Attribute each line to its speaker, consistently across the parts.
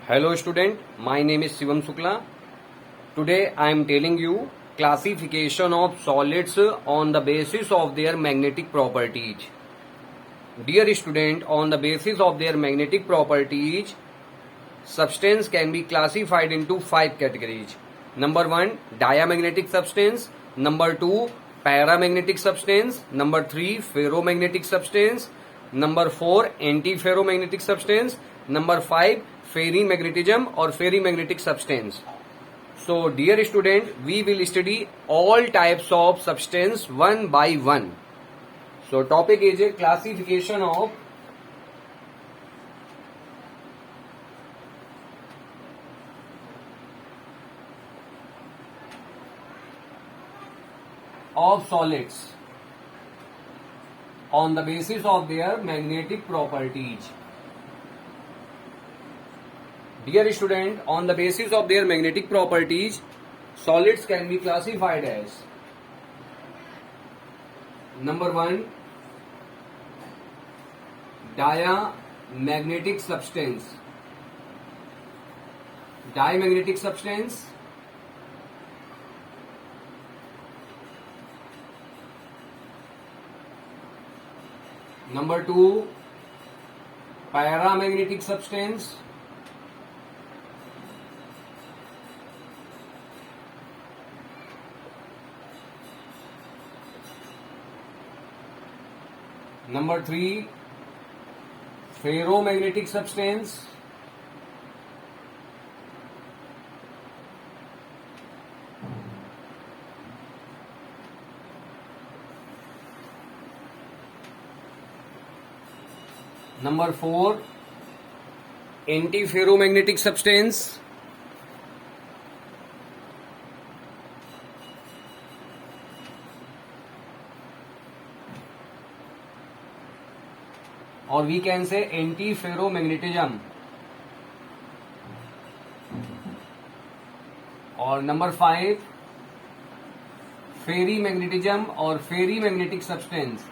Speaker 1: Hello student, my name is Shivam Shukla. Today I am telling you classification of solids on the basis of their magnetic properties. Dear student, on the basis of their magnetic properties, substance can be classified into 5 categories. Number 1, diamagnetic substance. Number 2, paramagnetic substance. Number 3, ferromagnetic substance. Number 4, antiferromagnetic substance. Number 5, ferrimagnetism or ferrimagnetic substance. So dear student, we will study all types of substance one by one. So topic is a classification of solids on the basis of their magnetic properties. Dear student, on the basis of their magnetic properties, solids can be classified as number 1, diamagnetic substance. Diamagnetic substance. Number 2, paramagnetic substance. Number 3, ferromagnetic substance. Number 4, antiferromagnetic substance. Or we can say antiferromagnetism. Or number 5, ferrimagnetism or ferrimagnetic substance.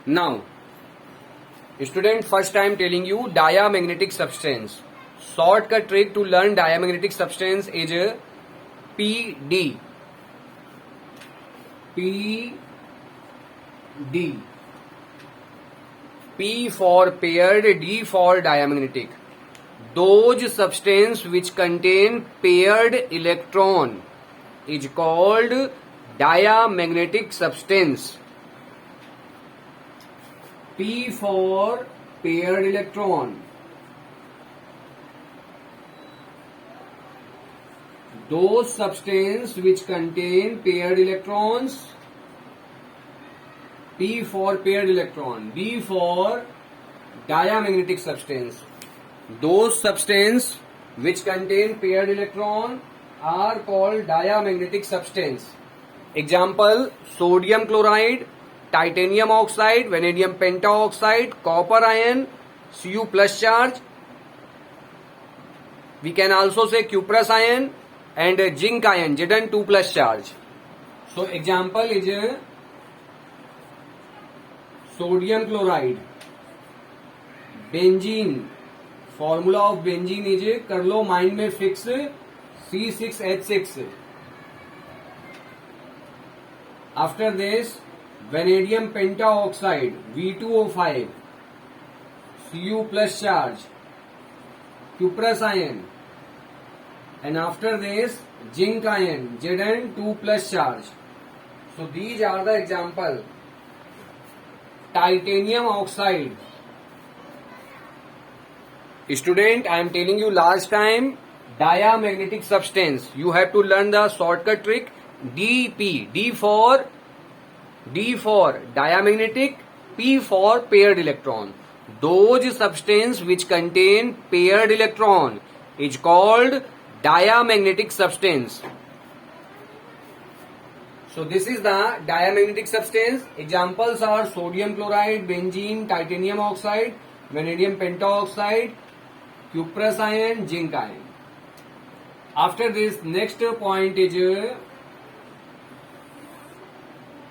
Speaker 1: Now, student, first I am telling you diamagnetic substance. Shortcut trick to learn diamagnetic substance is PD. PD. P for paired, D for diamagnetic. Those substance which contain paired electron is called diamagnetic substance. P for paired electron. Those substance which contain paired electrons. P for paired electron. D for diamagnetic substance. Those substance which contain paired electron are called diamagnetic substance. Example: sodium chloride, titanium oxide, vanadium pentaoxide, copper ion, Cu plus charge. We can also say cuprous ion and zinc ion, Zn2 plus charge. So example is sodium chloride, benzene. Formula of benzene is, कर लो mind में fix, C6H6. After this, vanadium pentaoxide, V2O5, Cu plus charge, cuprous ion, and after this zinc ion, Zn2 plus charge. So these are the example. Titanium oxide. Student, I am telling you last time, diamagnetic substance. You have to learn the shortcut trick. DP. D for diamagnetic, P for paired electron. Those substance which contain paired electron is called diamagnetic substance. So this is the diamagnetic substance. Examples are sodium chloride, benzene, titanium oxide, vanadium pentaoxide, cuprous ion, zinc ion. After this, next point is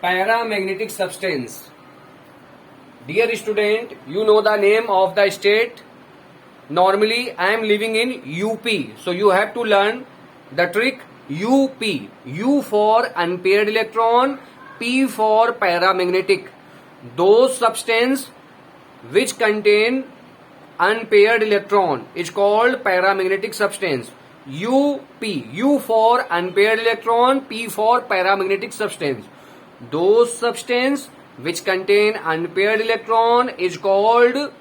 Speaker 1: paramagnetic substance. Dear student, you know the name of the state. Normally I am living in UP, so you have to learn the trick UP. U for unpaired electron, P for paramagnetic. Those substance which contain unpaired electron is called paramagnetic substance. UP. U for unpaired electron, P for paramagnetic substance. Those substance which contain unpaired electron is called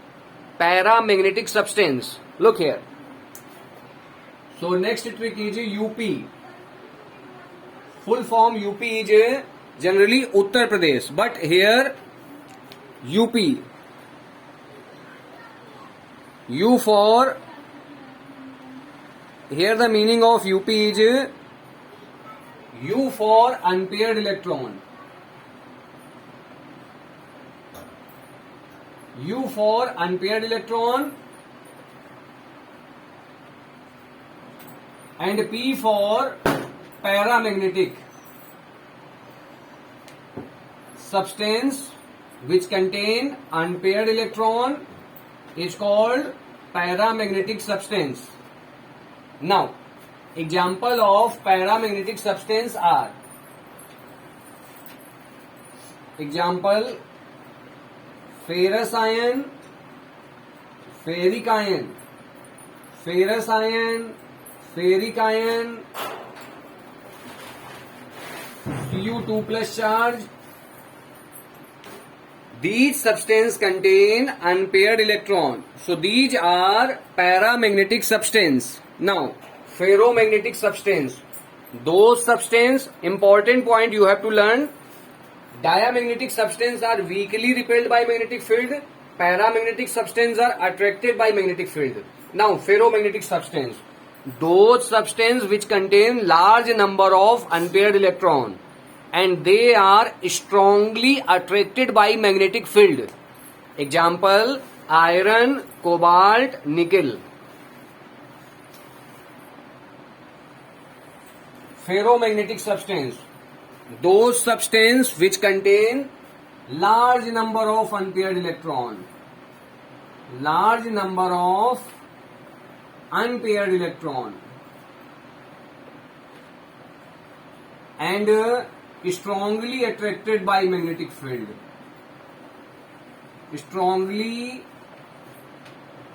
Speaker 1: paramagnetic substance. Look here. So next trick is UP. Full form UP is generally Uttar Pradesh, but here UP. U for, here the meaning of UP is U for unpaired electron. U for unpaired electron and P for paramagnetic substance which contain unpaired electron is called paramagnetic substance. Now, example of paramagnetic substance are, example, ferrous ion, ferric ion, ferrous ion, ferric ion, Cu2 plus charge. These substances contain unpaired electron. So these are paramagnetic substance. Now, ferromagnetic substance. Those substance, important point you have to learn. Diamagnetic substance are weakly repelled by magnetic field. Paramagnetic substance are attracted by magnetic field. Now, ferromagnetic substance. Those substance which contain large number of unpaired electron and they are strongly attracted by magnetic field. Example, iron, cobalt, nickel. Ferromagnetic substance. Those substance which contain large number of unpaired electron. Large number of unpaired electron. And strongly attracted by magnetic field. Strongly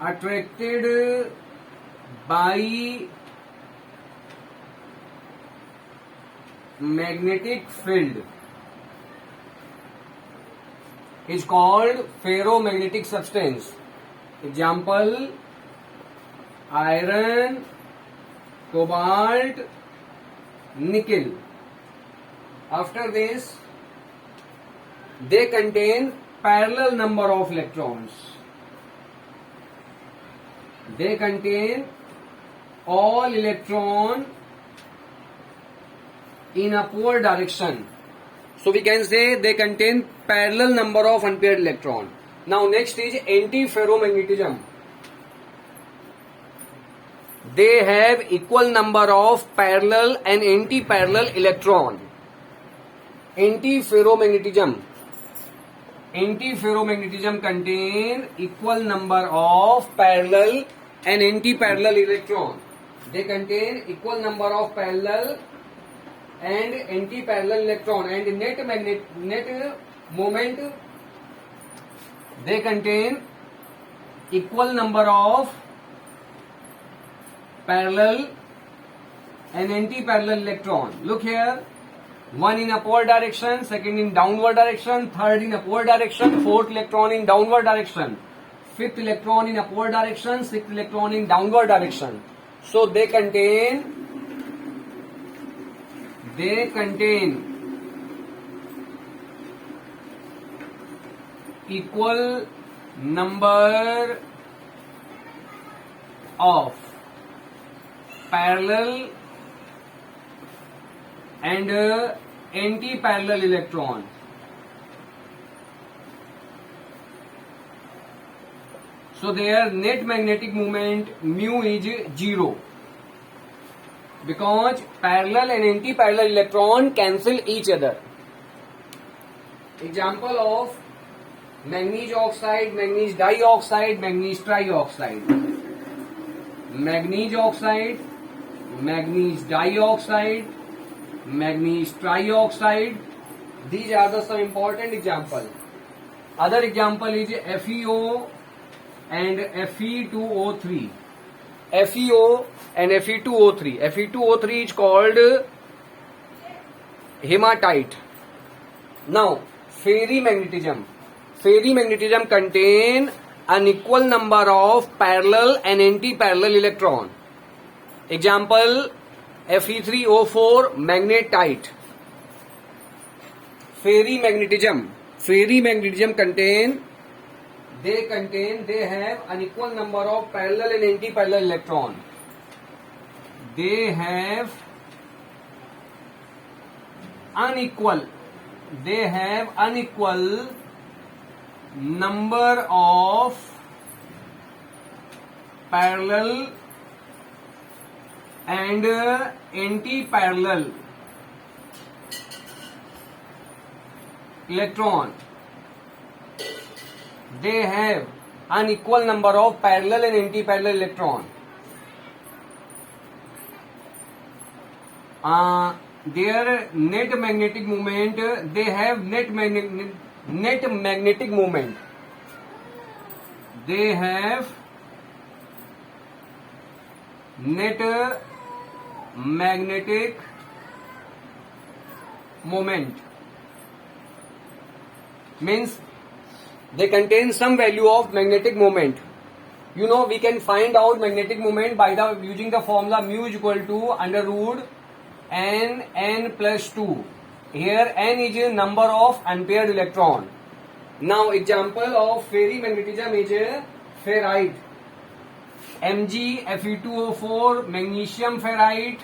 Speaker 1: attracted by magnetic field is called ferromagnetic substance. Example, iron, cobalt, nickel. After this, they contain parallel number of electrons. They contain all electron in upward direction. So we can say they contain parallel number of unpaired electron. Now next is antiferromagnetism. They have equal number of parallel and anti-parallel electron. Antiferromagnetism. Antiferromagnetism contain equal number of parallel and anti-parallel electron. They contain equal number of parallel and anti-parallel electron and net moment. They contain equal number of parallel and anti-parallel electron. Look here. One in upward direction, second in downward direction, third in upward direction, fourth electron in downward direction, fifth electron in upward direction, sixth electron in downward direction. So they contain equal number of parallel and anti-parallel electron. So their net magnetic moment mu is 0 because parallel and anti-parallel electron cancel each other. Example of manganese oxide, manganese dioxide, manganese trioxide. Manganese oxide, manganese dioxide, manganese trioxide. These are the some important example. Other example is FeO and Fe2O3. FeO and Fe2O3. Fe2O3 is called hematite. Now, ferrimagnetism. Ferrimagnetism contain an equal number of parallel and anti-parallel electron. Example, Fe3O4 magnetite. Ferrimagnetism. Ferrimagnetism they have an equal number of parallel and anti-parallel electron. They have unequal number of parallel and anti-parallel electron. They have unequal number of parallel and anti-parallel electron. Their net magnetic moment, they have net magnetic moment. They have net magnetic moment. Means they contain some value of magnetic moment. You know, we can find out magnetic moment by using the formula mu is equal to under root n plus 2. Here n is number of unpaired electron. Now example of ferrimagnetism is ferrite. Mg Fe2O4 magnesium ferrite,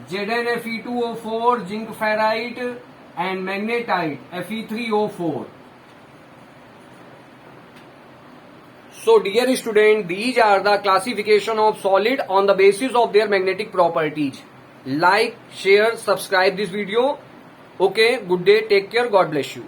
Speaker 1: Zn Fe2O4 zinc ferrite, and magnetite Fe3O4. So dear student, these are the classification of solid on the basis of their magnetic properties. Like, share, subscribe this video. Okay, good day, take care, God bless you.